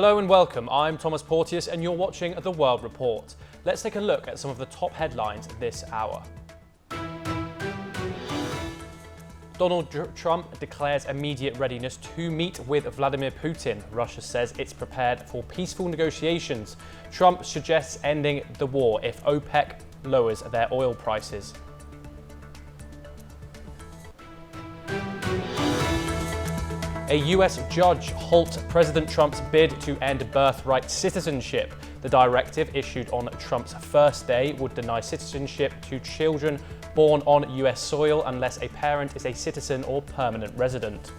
Hello and welcome, I'm Thomas Porteous and you're watching The World Report. Let's take a look at some of the top headlines this hour. Donald Trump declares immediate readiness to meet with Vladimir Putin. Russia says it's prepared for peaceful negotiations. Trump suggests ending the war if OPEC lowers their oil prices. A US judge halts President Trump's bid to end birthright citizenship. The directive, issued on Trump's first day, would deny citizenship to children born on US soil unless a parent is a citizen or permanent resident.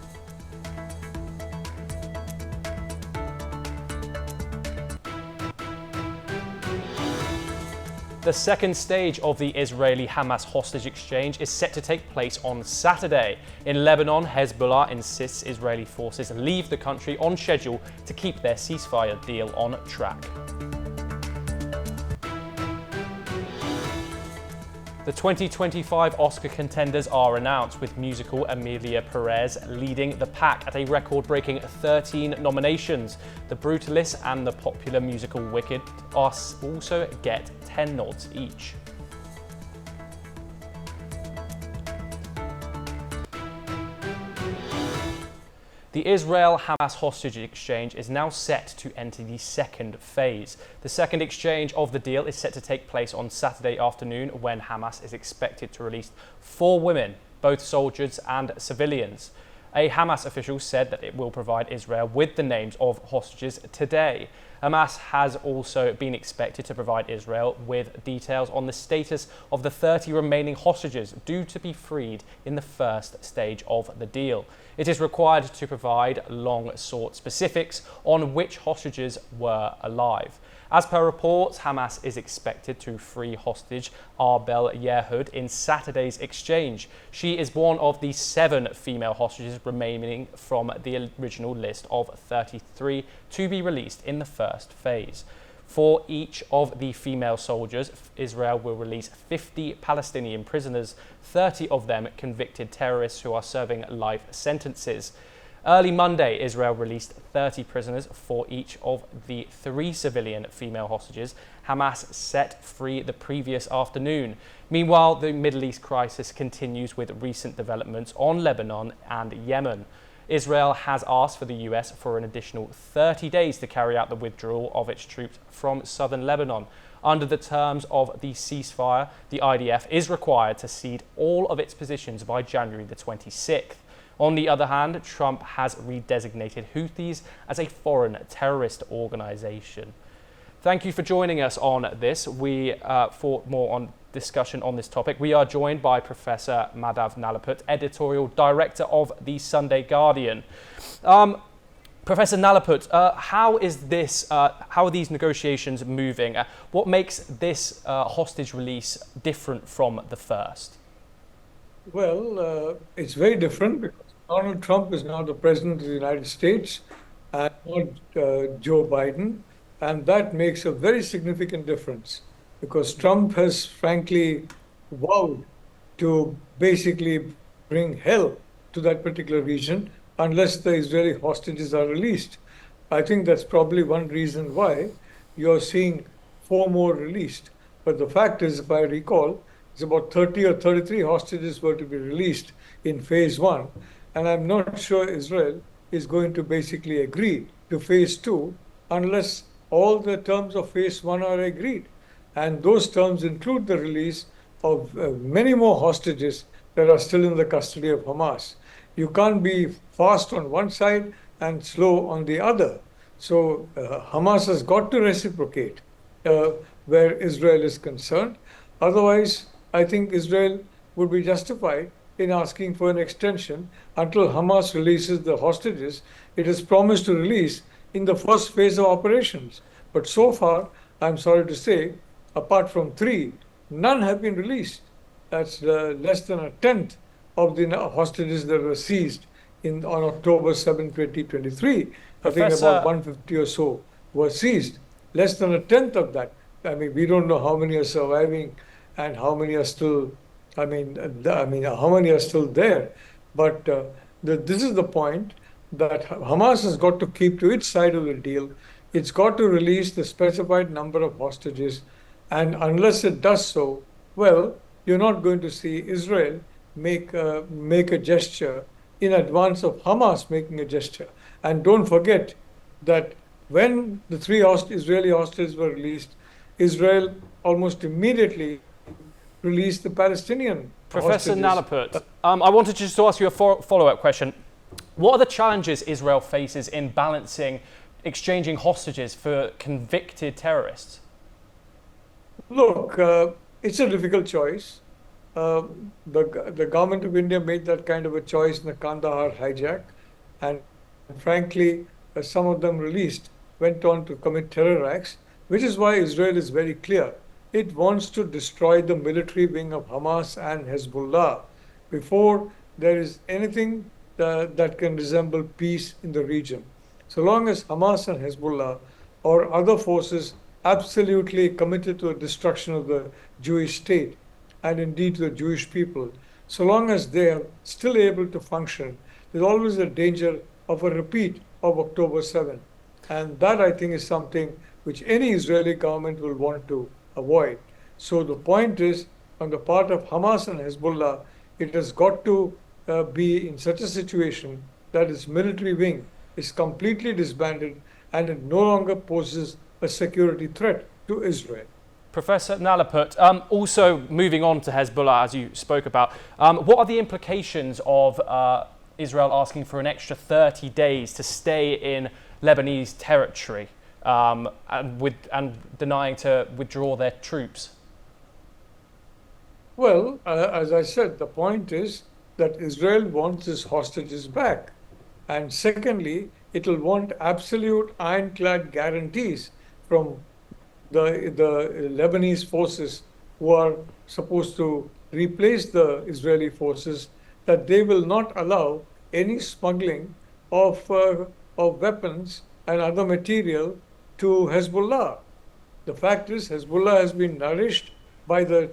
The second stage of the Israeli-Hamas hostage exchange is set to take place on Saturday. In Lebanon, Hezbollah insists Israeli forces leave the country on schedule to keep their ceasefire deal on track. The 2025 Oscar contenders are announced, with musical Emilia Perez leading the pack at a record-breaking 13 nominations. The Brutalist and the popular musical Wicked also get 10 nods each. The Israel-Hamas hostage exchange is now set to enter the second phase. The second exchange of the deal is set to take place on Saturday afternoon, when Hamas is expected to release 4 women, both soldiers and civilians. A Hamas official said that it will provide Israel with the names of hostages today. Hamas has also been expected to provide Israel with details on the status of the 30 remaining hostages due to be freed in the first stage of the deal. It is required to provide long-sought specifics on which hostages were alive. As per reports, Hamas is expected to free hostage Arbel Yehud in Saturday's exchange. She is one of the 7 female hostages remaining from the original list of 33 to be released in the first phase. For each of the female soldiers, Israel will release 50 Palestinian prisoners, 30 of them convicted terrorists who are serving life sentences. Early Monday, Israel released 30 prisoners for each of the 3 civilian female hostages Hamas set free the previous afternoon. Meanwhile, the Middle East crisis continues with recent developments on Lebanon and Yemen. Israel has asked for the US for an additional 30 days to carry out the withdrawal of its troops from southern Lebanon. Under the terms of the ceasefire, the IDF is required to cede all of its positions by January the 26th. On the other hand, Trump has redesignated Houthis as a foreign terrorist organization. Thank you for joining us on this. For more on discussion on this topic, we are joined by Professor Madhav Nalaput, editorial director of the Sunday Guardian. Professor Nalaput, how are these negotiations moving? What makes this hostage release different from the first? Well, it's very different because Donald Trump is now the president of the United States and not Joe Biden. And that makes a very significant difference because Trump has frankly vowed to basically bring hell to that particular region unless the Israeli hostages are released. I think that's probably one reason why you're seeing 4 more released. But the fact is, if I recall, it's about 30 or 33 hostages were to be released in phase 1. And I'm not sure Israel is going to basically agree to phase 2 unless all the terms of phase 1 are agreed. And those terms include the release of many more hostages that are still in the custody of Hamas. You can't be fast on one side and slow on the other. So Hamas has got to reciprocate where Israel is concerned. Otherwise, I think Israel would be justified in asking for an extension until Hamas releases the hostages it has promised to release in the first phase of operations. But so far, I'm sorry to say, apart from 3, none have been released. That's less than a tenth of the hostages that were seized on October 7, 2023. I think about 150 or so were seized. Less than a tenth of that. I mean, we don't know how many are surviving and how many are still, how many are still there. But this is the point that Hamas has got to keep to its side of the deal. It's got to release the specified number of hostages. And unless it does so, well, you're not going to see Israel make a gesture in advance of Hamas making a gesture. And don't forget that when the three Israeli hostages were released, Israel almost immediately released the Palestinian Professor hostages. Nalaput, I wanted just to ask you a follow-up question. What are the challenges Israel faces in balancing exchanging hostages for convicted terrorists? Look, it's a difficult choice. The government of India made that kind of a choice in the Kandahar hijack, and frankly, some of them released went on to commit terror acts, which is why Israel is very clear. It wants to destroy the military wing of Hamas and Hezbollah before there is anything that can resemble peace in the region. So long as Hamas and Hezbollah or other forces absolutely committed to the destruction of the Jewish state and indeed to the Jewish people, so long as they are still able to function, there's always a danger of a repeat of October 7. And that, I think, is something which any Israeli government will want to avoid. So the point is, on the part of Hamas and Hezbollah, it has got to be in such a situation that its military wing is completely disbanded and it no longer poses a security threat to Israel. Professor Nalaput, also moving on to Hezbollah, as you spoke about, what are the implications of Israel asking for an extra 30 days to stay in Lebanese territory and denying to withdraw their troops? Well, as I said, the point is that Israel wants its hostages back. And secondly, it will want absolute ironclad guarantees from the Lebanese forces who are supposed to replace the Israeli forces that they will not allow any smuggling of weapons and other material to Hezbollah. The fact is, Hezbollah has been nourished by the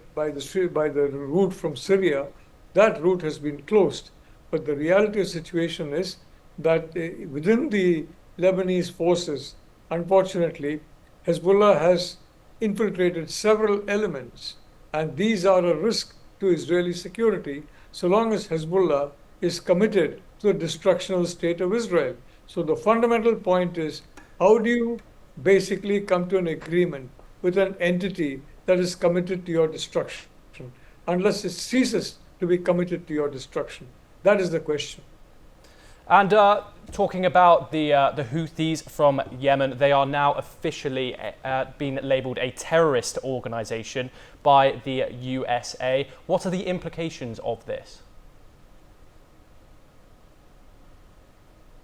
route from Syria. That route has been closed. But the reality of the situation is that within the Lebanese forces, unfortunately, Hezbollah has infiltrated several elements, and these are a risk to Israeli security so long as Hezbollah is committed to the destruction of the state of Israel. So the fundamental point is, how do you basically come to an agreement with an entity that is committed to your destruction, unless it ceases to be committed to your destruction? That is the question. And talking about the Houthis from Yemen, they are now officially being labelled a terrorist organisation by the USA. What are the implications of this?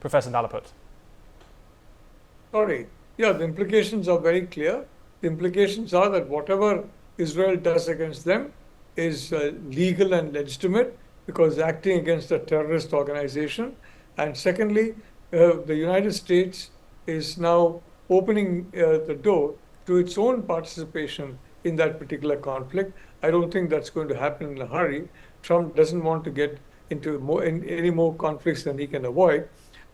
Professor Nalaput. Sorry. Yeah, the implications are very clear. The implications are that whatever Israel does against them is legal and legitimate because acting against a terrorist organization. And secondly, the United States is now opening the door to its own participation in that particular conflict. I don't think that's going to happen in a hurry. Trump doesn't want to get into any more conflicts than he can avoid.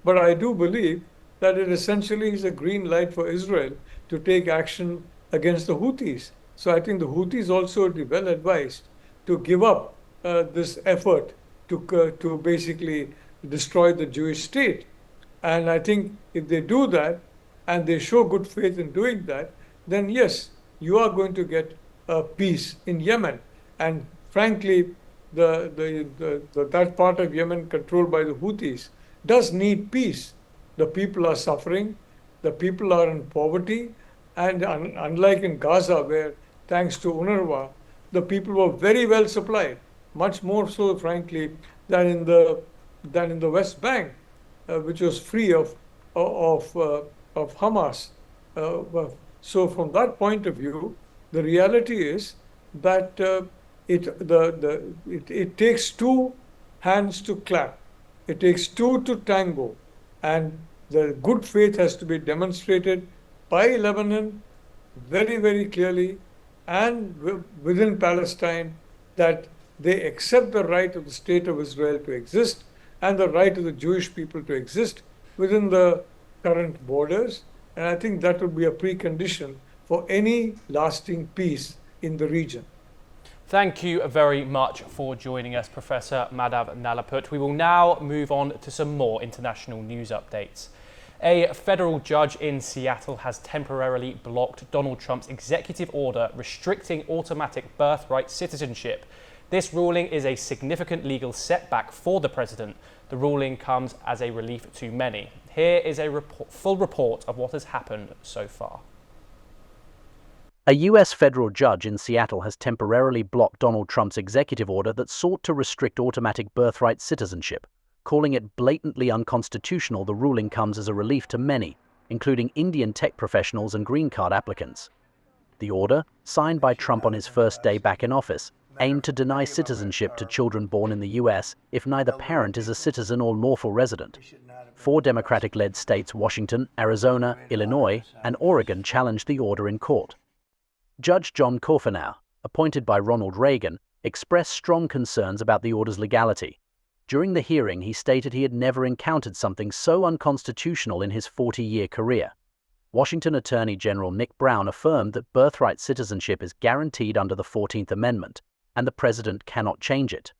But I do believe that it essentially is a green light for Israel to take action against the Houthis. So I think the Houthis also would be well advised to give up this effort to basically destroy the Jewish state. And I think if they do that and they show good faith in doing that, then yes, you are going to get peace in Yemen. And frankly, that part of Yemen controlled by the Houthis does need peace. The people are suffering, the people are in poverty, and unlike in Gaza, where thanks to UNRWA, the people were very well supplied, much more so, frankly, than in the West Bank, which was free of Hamas. So from that point of view, the reality is that it takes two hands to clap. It takes two to tango. And the good faith has to be demonstrated by Lebanon very, very clearly and within Palestine that they accept the right of the state of Israel to exist and the right of the Jewish people to exist within the current borders. And I think that would be a precondition for any lasting peace in the region. Thank you very much for joining us, Professor Madhav Nalaput. We will now move on to some more international news updates. A federal judge in Seattle has temporarily blocked Donald Trump's executive order restricting automatic birthright citizenship. This ruling is a significant legal setback for the president. The ruling comes as a relief to many. Here is a full report of what has happened so far. A U.S. federal judge in Seattle has temporarily blocked Donald Trump's executive order that sought to restrict automatic birthright citizenship. Calling it blatantly unconstitutional, the ruling comes as a relief to many, including Indian tech professionals and green card applicants. The order, signed by Trump on his first day back in office, aimed to deny citizenship to children born in the U.S. if neither parent is a citizen or lawful resident. 4 Democratic-led states, Washington, Arizona, Illinois, and Oregon, challenged the order in court. Judge John Korfanow, appointed by Ronald Reagan, expressed strong concerns about the order's legality. During the hearing, he stated he had never encountered something so unconstitutional in his 40-year career. Washington Attorney General Nick Brown affirmed that birthright citizenship is guaranteed under the 14th Amendment, and the president cannot change it.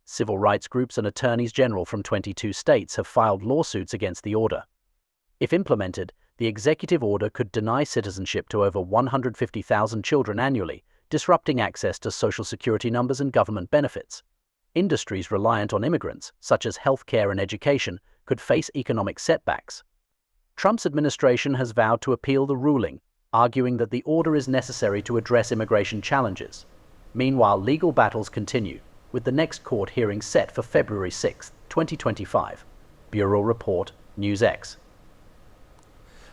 Civil rights groups and attorneys general from 22 states have filed lawsuits against the order. If implemented, the executive order could deny citizenship to over 150,000 children annually, disrupting access to Social Security numbers and government benefits. Industries reliant on immigrants, such as healthcare and education, could face economic setbacks. Trump's administration has vowed to appeal the ruling, arguing that the order is necessary to address immigration challenges. Meanwhile, legal battles continue, with the next court hearing set for February 6, 2025. Bureau Report, NewsX.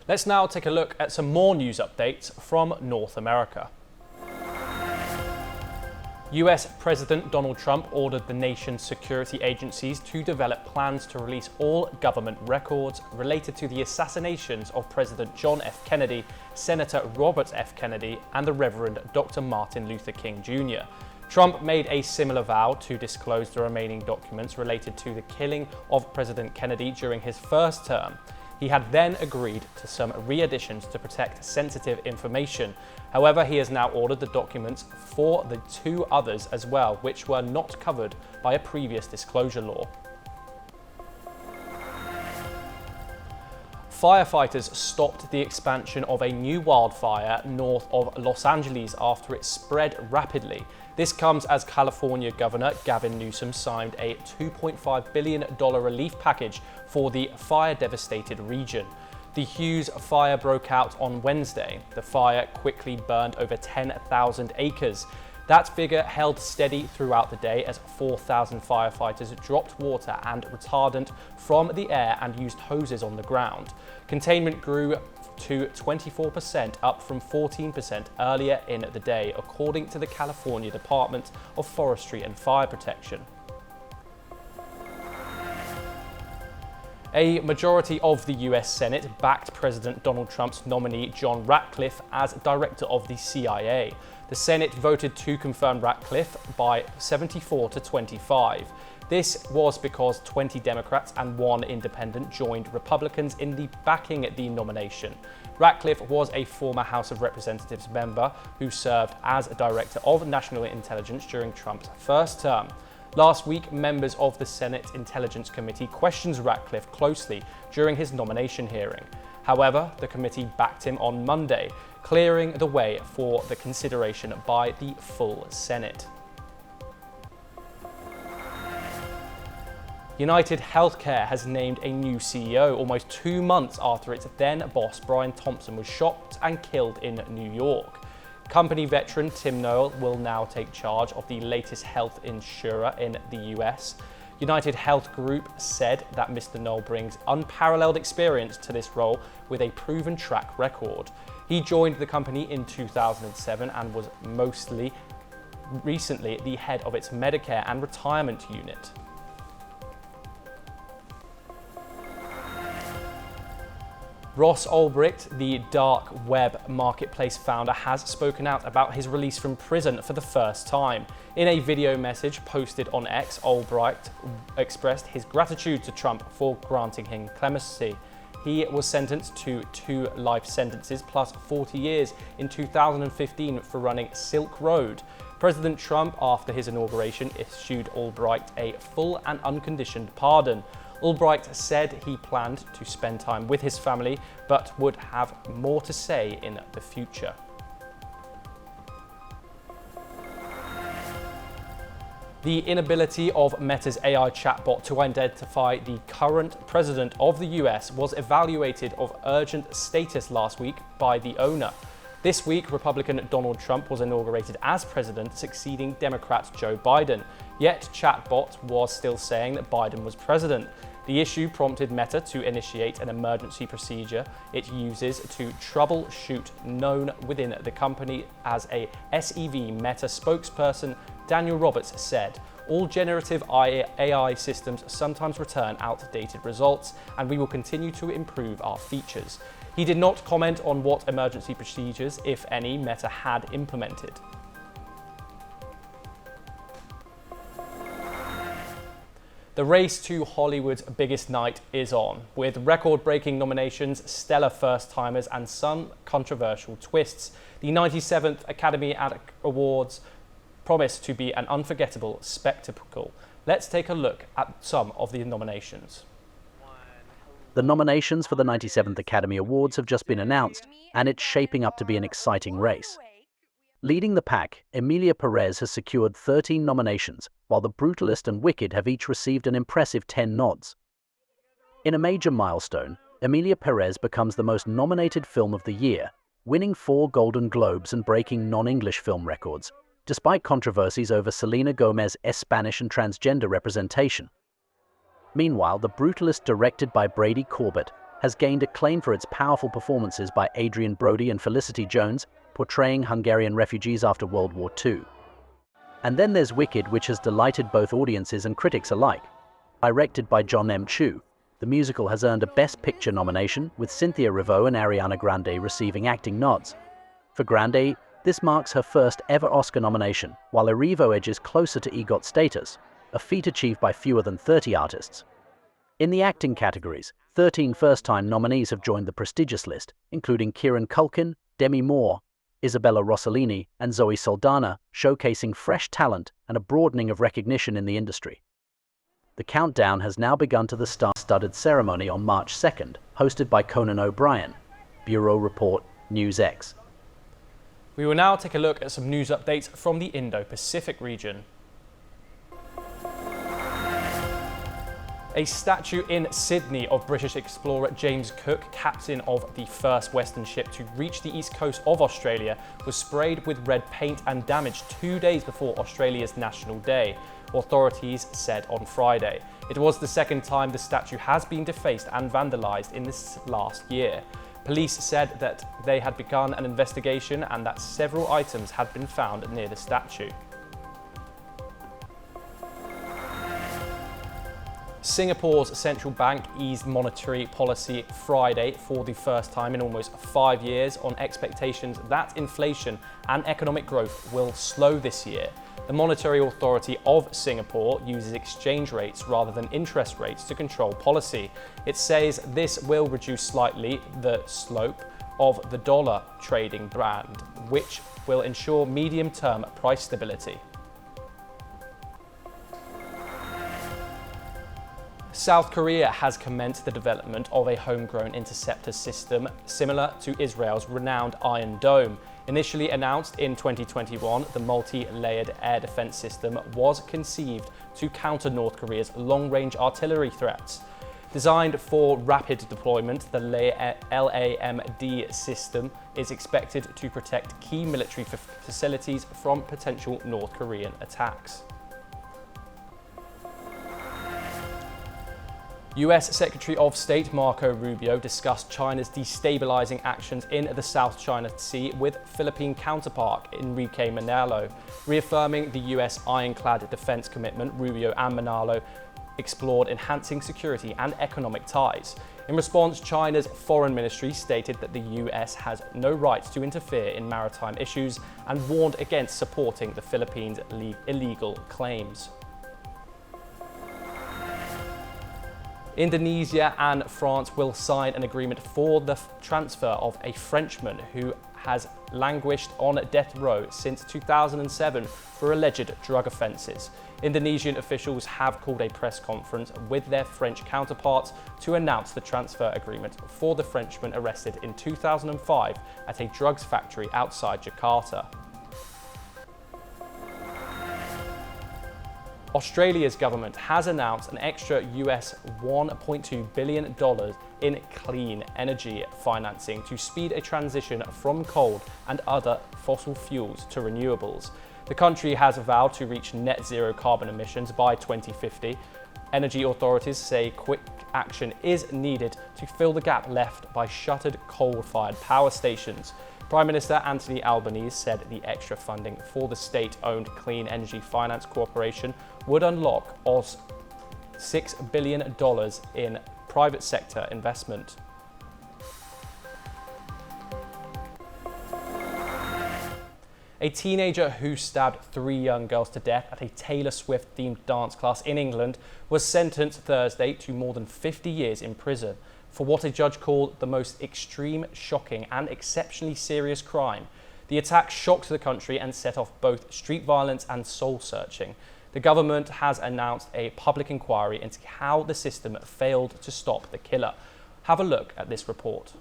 Let's now take a look at some more news updates from North America. US President Donald Trump ordered the nation's security agencies to develop plans to release all government records related to the assassinations of President John F. Kennedy, Senator Robert F. Kennedy, and the Reverend Dr. Martin Luther King Jr. Trump made a similar vow to disclose the remaining documents related to the killing of President Kennedy during his first term. He had then agreed to some re-additions to protect sensitive information. However, he has now ordered the documents for the 2 others as well, which were not covered by a previous disclosure law. Firefighters stopped the expansion of a new wildfire north of Los Angeles after it spread rapidly. This comes as California Governor Gavin Newsom signed a $2.5 billion relief package for the fire-devastated region. The Hughes fire broke out on Wednesday. The fire quickly burned over 10,000 acres. That figure held steady throughout the day as 4,000 firefighters dropped water and retardant from the air and used hoses on the ground. Containment grew to 24%, up from 14% earlier in the day, according to the California Department of Forestry and Fire Protection. A majority of the US Senate backed President Donald Trump's nominee John Ratcliffe as director of the CIA. The Senate voted to confirm Ratcliffe by 74 to 25. This was because 20 Democrats and 1 independent joined Republicans in backing the nomination. Ratcliffe was a former House of Representatives member who served as a director of national intelligence during Trump's first term. Last week, members of the Senate Intelligence Committee questioned Ratcliffe closely during his nomination hearing. However, the committee backed him on Monday, clearing the way for the consideration by the full Senate. United Healthcare has named a new CEO almost 2 months after its then boss Brian Thompson was shot and killed in New York. Company veteran Tim Noel will now take charge of the latest health insurer in the US. United Health Group said that Mr. Noel brings unparalleled experience to this role with a proven track record. He joined the company in 2007 and was mostly recently the head of its Medicare and retirement unit. Ross Ulbricht, the dark web marketplace founder, has spoken out about his release from prison for the first time. In a video message posted on X, Ulbricht expressed his gratitude to Trump for granting him clemency. He was sentenced to 2 life sentences plus 40 years in 2015 for running Silk Road. President Trump, after his inauguration, issued Ulbricht a full and unconditioned pardon. Ulbricht said he planned to spend time with his family, but would have more to say in the future. The inability of Meta's AI chatbot to identify the current president of the US was evaluated of urgent status last week by the owner. This week, Republican Donald Trump was inaugurated as president, succeeding Democrat Joe Biden. Yet, chatbot was still saying that Biden was president. The issue prompted Meta to initiate an emergency procedure it uses to troubleshoot, known within the company as a SEV. Meta spokesperson Daniel Roberts said, "All generative AI systems sometimes return outdated results, and we will continue to improve our features." He did not comment on what emergency procedures, if any, Meta had implemented. The race to Hollywood's biggest night is on, with record-breaking nominations, stellar first-timers, and some controversial twists. The 97th Academy Awards promise to be an unforgettable spectacle. Let's take a look at some of the nominations. The nominations for the 97th Academy Awards have just been announced, and it's shaping up to be an exciting race. Leading the pack, Emilia Perez has secured 13 nominations, while The Brutalist and Wicked have each received an impressive 10 nods. In a major milestone, Emilia Perez becomes the most nominated film of the year, winning 4 Golden Globes and breaking non-English film records, despite controversies over Selena Gomez's Spanish and transgender representation. Meanwhile, The Brutalist, directed by Brady Corbett, has gained acclaim for its powerful performances by Adrian Brody and Felicity Jones, portraying Hungarian refugees after World War II. And then there's Wicked, which has delighted both audiences and critics alike. Directed by John M. Chu, the musical has earned a Best Picture nomination, with Cynthia Erivo and Ariana Grande receiving acting nods. For Grande, this marks her first ever Oscar nomination, while Erivo edges closer to EGOT status, a feat achieved by fewer than 30 artists. In the acting categories, 13 first-time nominees have joined the prestigious list, including Kieran Culkin, Demi Moore, Isabella Rossellini, and Zoe Saldana, showcasing fresh talent and a broadening of recognition in the industry. The countdown has now begun to the star-studded ceremony on March 2nd, hosted by Conan O'Brien. Bureau Report, NewsX. We will now take a look at some news updates from the Indo-Pacific region. A statue in Sydney of British explorer James Cook, captain of the first Western ship to reach the east coast of Australia, was sprayed with red paint and damaged 2 days before Australia's National Day, authorities said on Friday. It was the second time the statue has been defaced and vandalised in this last year. Police said that they had begun an investigation and that several items had been found near the statue. Singapore's central bank eased monetary policy Friday for the first time in almost 5 years on expectations that inflation and economic growth will slow this year. The Monetary Authority of Singapore uses exchange rates rather than interest rates to control policy. It says this will reduce slightly the slope of the dollar trading band, which will ensure medium-term price stability. South Korea has commenced the development of a homegrown interceptor system similar to Israel's renowned Iron Dome. Initially announced in 2021, the multi-layered air defense system was conceived to counter North Korea's long-range artillery threats. Designed for rapid deployment, the LAMD system is expected to protect key military facilities from potential North Korean attacks. US Secretary of State Marco Rubio discussed China's destabilizing actions in the South China Sea with Philippine counterpart Enrique Manalo. Reaffirming the US ironclad defense commitment, Rubio and Manalo explored enhancing security and economic ties. In response, China's foreign ministry stated that the US has no right to interfere in maritime issues and warned against supporting the Philippines' illegal claims. Indonesia and France will sign an agreement for the transfer of a Frenchman who has languished on death row since 2007 for alleged drug offences. Indonesian officials have called a press conference with their French counterparts to announce the transfer agreement for the Frenchman arrested in 2005 at a drugs factory outside Jakarta. Australia's government has announced an extra US $1.2 billion in clean energy financing to speed a transition from coal and other fossil fuels to renewables. The country has vowed to reach net zero carbon emissions by 2050. Energy authorities say quick action is needed to fill the gap left by shuttered coal-fired power stations. Prime Minister Anthony Albanese said the extra funding for the state-owned Clean Energy Finance Corporation would unlock $6 billion in private sector investment. A teenager who stabbed 3 young girls to death at a Taylor Swift-themed dance class in England was sentenced Thursday to more than 50 years in prison for what a judge called the most extreme, shocking and exceptionally serious crime. The attack shocked the country and set off both street violence and soul-searching. The government has announced a public inquiry into how the system failed to stop the killer. Have a look at this report.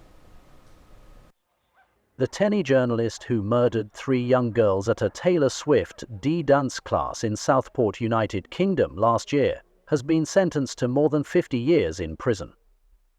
The Tenny journalist who murdered 3 young girls at a Taylor Swift dance class in Southport, United Kingdom last year has been sentenced to more than 50 years in prison.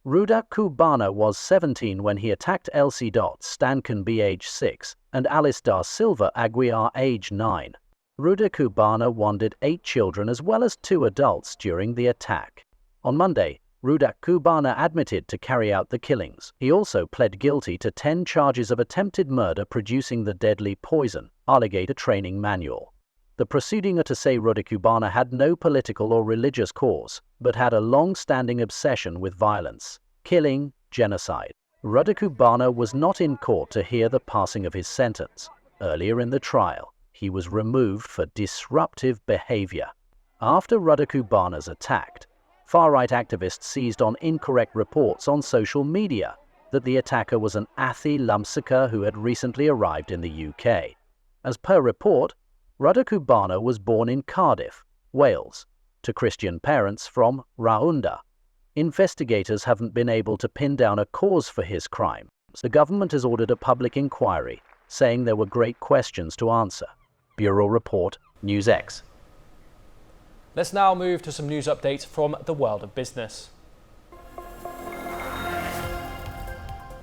Rudak Kubana was 17 when he attacked Elsie Stankenby, age 6, and Alice da Silva Aguiar, age 9. Rudak Kubana wounded 8 children as well as 2 adults during the attack. On Monday, Rudak Kubana admitted to carry out the killings. He also pled guilty to 10 charges of attempted murder producing the deadly poison, alligator training manual. The proceeding to say Rudak Kubana had no political or religious cause, but had a long-standing obsession with violence, killing, genocide. Rudak Kubana was not in court to hear the passing of his sentence. Earlier in the trial, he was removed for disruptive behavior. After Rudak Kubana's attack, far-right activists seized on incorrect reports on social media that the attacker was an Athi Lumsika who had recently arrived in the UK. As per report, Rudak Kubana was born in Cardiff, Wales, to Christian parents from Rwanda. Investigators haven't been able to pin down a cause for his crime. The government has ordered a public inquiry, saying there were great questions to answer. Bureau Report, NewsX. Let's now move to some news updates from the world of business.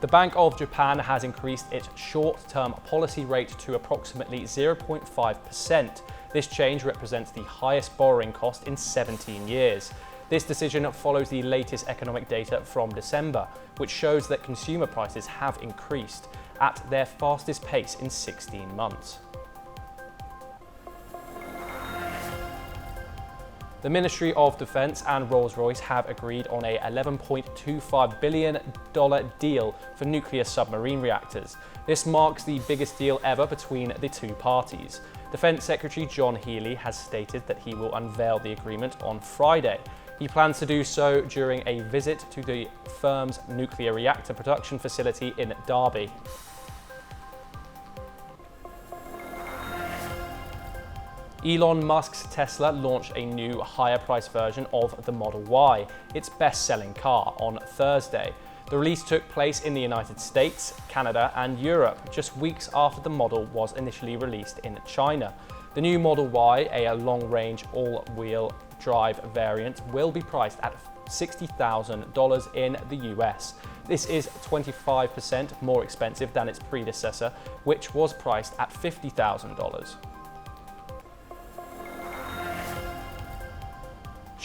The Bank of Japan has increased its short-term policy rate to approximately 0.5%. This change represents the highest borrowing cost in 17 years. This decision follows the latest economic data from December, which shows that consumer prices have increased at their fastest pace in 16 months. The Ministry of Defence and Rolls-Royce have agreed on a $11.25 billion deal for nuclear submarine reactors. This marks the biggest deal ever between the two parties. Defence Secretary John Healey has stated that he will unveil the agreement on Friday. He plans to do so during a visit to the firm's nuclear reactor production facility in Derby. Elon Musk's Tesla launched a new higher-priced version of the Model Y, its best-selling car, on Thursday. The release took place in the United States, Canada and Europe, just weeks after the model was initially released in China. The new Model Y, a long-range all-wheel drive variant, will be priced at $60,000 in the US. This is 25% more expensive than its predecessor, which was priced at $50,000.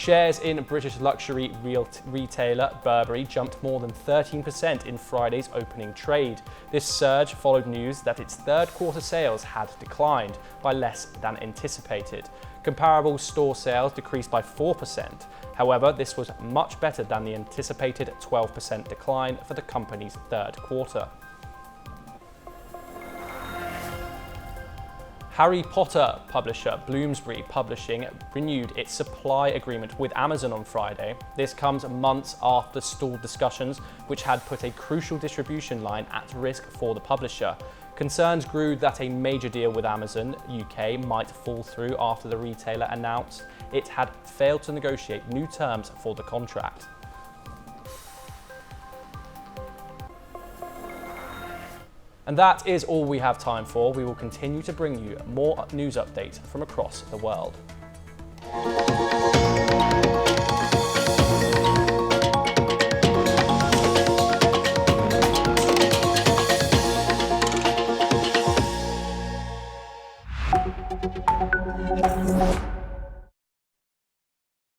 Shares in British luxury retailer Burberry jumped more than 13% in Friday's opening trade. This surge followed news that its third quarter sales had declined by less than anticipated. Comparable store sales decreased by 4%. However, this was much better than the anticipated 12% decline for the company's third quarter. Harry Potter publisher Bloomsbury Publishing renewed its supply agreement with Amazon on Friday. This comes months after stalled discussions, which had put a crucial distribution line at risk for the publisher. Concerns grew that a major deal with Amazon UK might fall through after the retailer announced it had failed to negotiate new terms for the contract. And that is all we have time for. We will continue to bring you more news updates from across the world.